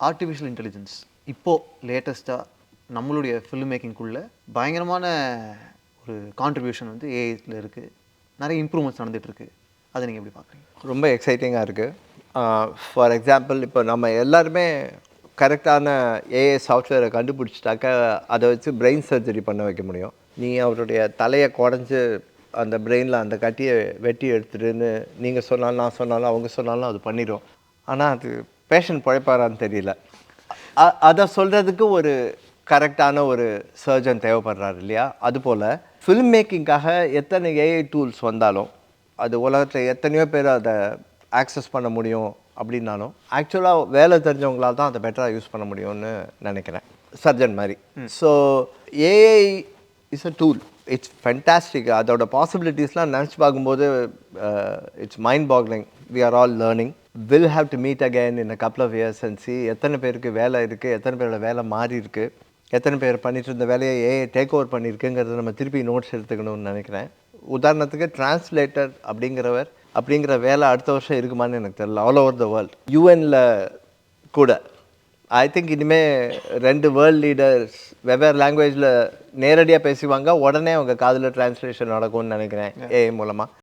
Artificial intelligence இப்போது லேட்டஸ்ட்டாக நம்மளுடைய ஃபில்ம் மேக்கிங்குள்ளே பயங்கரமான ஒரு கான்ட்ரிபியூஷன் வந்து ஏஐயில் இருக்குது. நிறைய இம்ப்ரூவ்மெண்ட்ஸ் நடந்துகிட்ருக்கு. அதை நீங்கள் எப்படி பார்க்குறீங்க? ரொம்ப எக்ஸைட்டிங்காக இருக்குது. ஃபார் எக்ஸாம்பிள், இப்போ நம்ம எல்லாருமே கரெக்டான ஏஐ சாஃப்ட்வேரை கண்டுபிடிச்சிட்டாக்க அதை வச்சு பிரெயின் சர்ஜரி பண்ண வைக்க முடியும். நீ அவருடைய தலையை குடஞ்சி அந்த பிரெயினில் அந்த கட்டியை வெட்டி எடுத்துட்டுன்னு நீங்கள் சொன்னாலும் நான் சொன்னாலும் அவங்க சொன்னாலும் அது பண்ணிடும். ஆனால் அது பேஷண்ட் பிழைப்பாரான்னு தெரியல. அதை சொல்கிறதுக்கு ஒரு கரெக்டான ஒரு சர்ஜன் தேவைப்படுறாரு இல்லையா? அதுபோல் ஃபில்ம் மேக்கிங்காக எத்தனை ஏஐ டூல்ஸ் வந்தாலும் அது உலகத்தில் எத்தனையோ பேர் அதை ஆக்சஸ் பண்ண முடியும் அப்படின்னாலும் ஆக்சுவலாக வேலை தெரிஞ்சவங்களால் தான் அதை பெட்டராக யூஸ் பண்ண முடியும்னு நினைக்கிறேன், சர்ஜன் மாதிரி. So AI is a tool. It's fantastic. அதோட பாசிபிலிட்டிஸ்லாம் நினச்சி பார்க்கும்போது it's mind boggling. We are all learning. Will have to meet again in a couple of years and see எத்தனை பேருக்கு வேலை இருக்குது, எத்தனை பேரோட வேலை மாறி இருக்குது, எத்தனை பேர் பண்ணிட்டு இருந்த வேலையை ஏஐ டேக் ஓவர் பண்ணியிருக்குங்கிறத நம்ம திருப்பி நோட்ஸ் எடுத்துக்கணும்னு நினைக்கிறேன். உதாரணத்துக்கு டிரான்ஸ்லேட்டர் அப்படிங்கிற வேலை அடுத்த வருஷம் இருக்குமான்னு எனக்கு தெரியல. All over the world. யூஎனில் கூட ஐ திங்க் இனிமேல் 2 வேர்ல்டு லீடர்ஸ் வெவ்வேறு லாங்குவேஜில் நேரடியாக பேசுவாங்க, உடனே அவங்க காதில் டிரான்ஸ்லேஷன் நடக்கும்னு நினைக்கிறேன் ஏஐ மூலமாக.